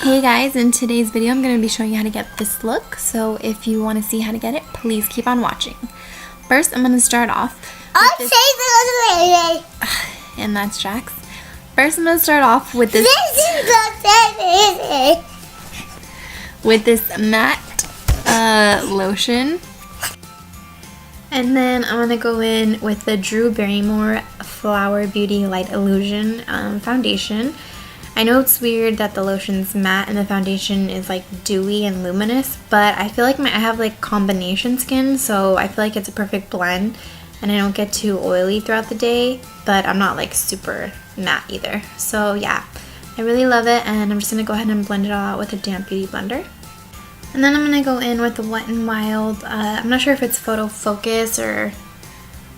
Hey guys, in today's video I'm going to be showing you how to get this look, so if you want to see how to get it, please keep on watching. First, I'm going to start off with this, and that's Jax. First, I'm going to start off with this matte lotion, and then I'm going to go in with the Drew Barrymore Flower Beauty Light Illusion foundation. I know it's weird that the lotion's matte and the foundation is like dewy and luminous, but I feel like I have like combination skin, so I feel like it's a perfect blend and I don't get too oily throughout the day, but I'm not like super matte either. So yeah, I really love it, and I'm just going to go ahead and blend it all out with a damp beauty blender. And then I'm going to go in with the Wet n Wild, I'm not sure if it's Photo Focus or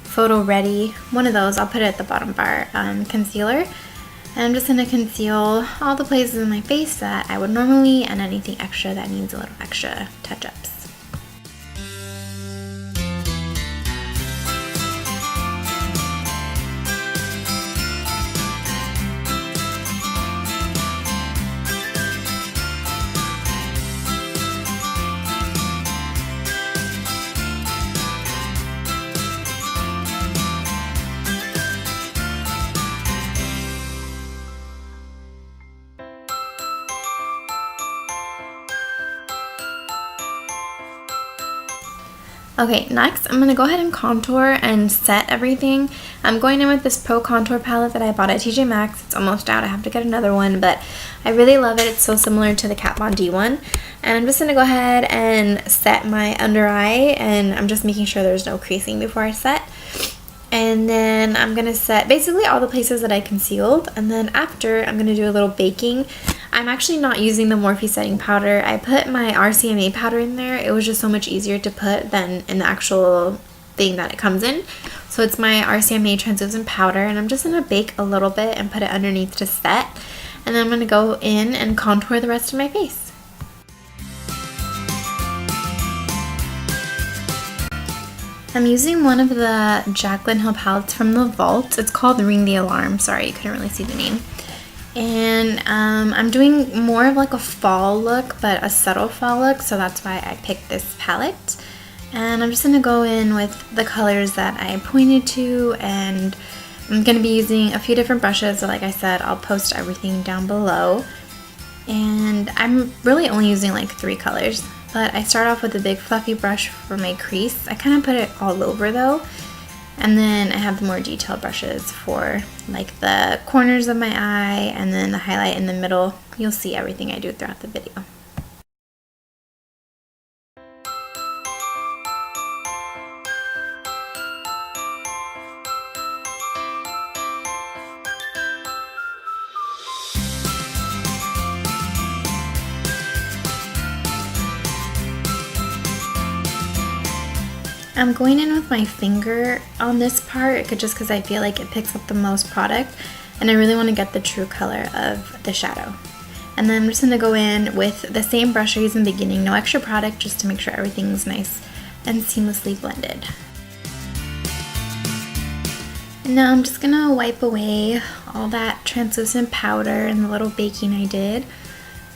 Photo Ready, one of those, I'll put it at the bottom bar, concealer. And I'm just going to conceal all the places in my face that I would normally, and anything extra that needs a little extra touch-ups. Okay, next I'm going to go ahead and contour and set everything. I'm going in with this Pro Contour palette that I bought at TJ Maxx. It's almost out. I have to get another one, but I really love it. It's so similar to the Kat Von D one. And I'm just going to go ahead and set my under eye, and I'm just making sure there's no creasing before I set. And then I'm going to set basically all the places that I concealed, and then after I'm going to do a little baking. I'm actually not using the Morphe setting powder. I put my RCMA powder in there. It was just so much easier to put than in the actual thing that it comes in. So it's my RCMA translucent powder, and I'm just going to bake a little bit and put it underneath to set. And then I'm going to go in and contour the rest of my face. I'm using one of the Jaclyn Hill palettes from the Vault. It's called Ring the Alarm. Sorry, you couldn't really see the name. And I'm doing more of like a fall look, but a subtle fall look, so that's why I picked this palette. And I'm just going to go in with the colors that I pointed to, and I'm going to be using a few different brushes, so like I said, I'll post everything down below. And I'm really only using like 3 colors, but I start off with a big fluffy brush for my crease. I kind of put it all over though. And then I have the more detailed brushes for like the corners of my eye and then the highlight in the middle. You'll see everything I do throughout the video. I'm going in with my finger on this part just because I feel like it picks up the most product, and I really want to get the true color of the shadow. And then I'm just going to go in with the same brush I used in the beginning, no extra product, just to make sure everything's nice and seamlessly blended. And now I'm just going to wipe away all that translucent powder and the little baking I did.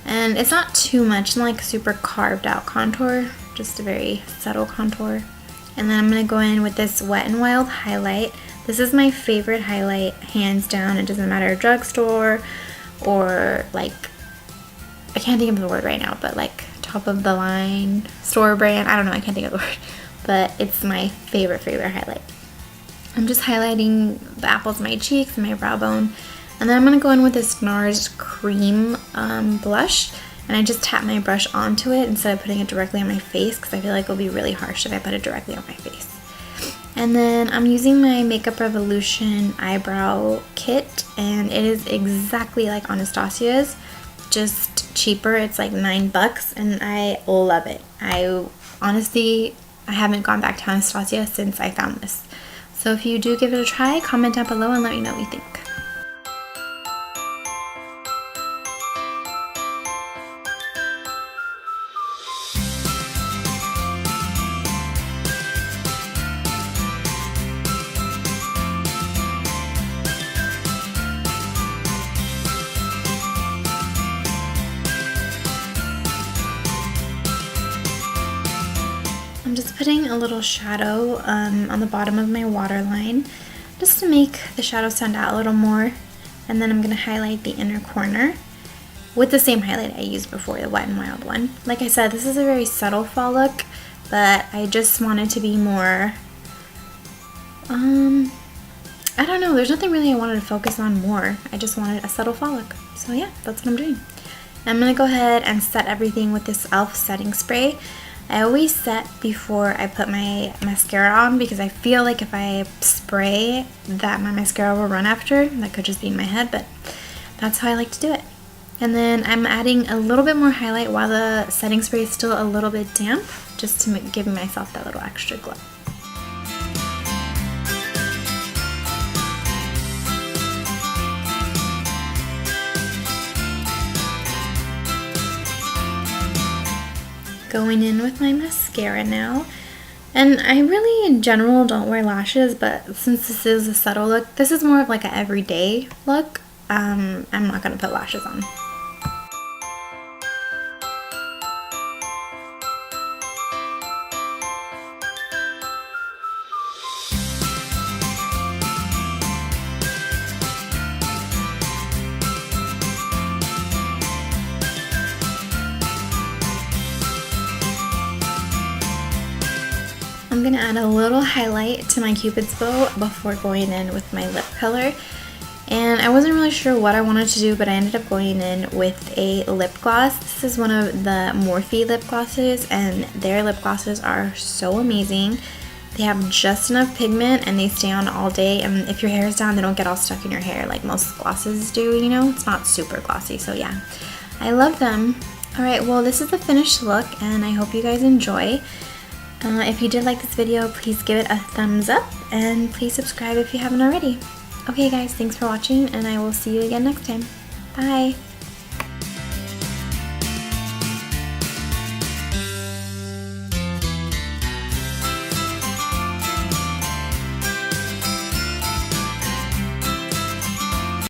And it's not too much, it's not like super carved out contour, just a very subtle contour. And then I'm going to go in with this Wet n Wild highlight. This is my favorite highlight, hands down. It doesn't matter drugstore or like, I can't think of the word right now, but like top of the line, store brand. I don't know, I can't think of the word. But it's my favorite highlight. I'm just highlighting the apples of my cheeks and my brow bone. And then I'm going to go in with this NARS cream blush. And I just tap my brush onto it instead of putting it directly on my face, because I feel like it'll be really harsh if I put it directly on my face. And then I'm using my Makeup Revolution eyebrow kit, and it is exactly like Anastasia's, just cheaper. It's like $9 and I love it. I haven't gone back to Anastasia since I found this. So if you do give it a try, comment down below and let me know what you think. putting a little shadow on the bottom of my waterline just to make the shadow stand out a little more. And then I'm going to highlight the inner corner with the same highlight I used before, the Wet n Wild one. Like I said, this is a very subtle fall look, but I just wanted to be more, I don't know, there's nothing really I wanted to focus on more. I just wanted a subtle fall look. So yeah, that's what I'm doing. I'm going to go ahead and set everything with this e.l.f. setting spray. I always set before I put my mascara on because I feel like if I spray that my mascara will run after. That could just be in my head, but that's how I like to do it. And then I'm adding a little bit more highlight while the setting spray is still a little bit damp, just to give myself that little extra glow. Going in with my mascara now. And I really in general don't wear lashes, but since this is a subtle look, this is more of like an everyday look. I'm not gonna put lashes on. I'm going to add a little highlight to my Cupid's bow before going in with my lip color. And I wasn't really sure what I wanted to do, but I ended up going in with a lip gloss. This is one of the Morphe lip glosses, and their lip glosses are so amazing. They have just enough pigment and they stay on all day, and if your hair is down, they don't get all stuck in your hair like most glosses do, you know? It's not super glossy, so yeah. I love them. Alright, well this is the finished look, and I hope you guys enjoy. If you did like this video, please give it a thumbs up, and please subscribe if you haven't already. Okay guys, thanks for watching, and I will see you again next time. Bye!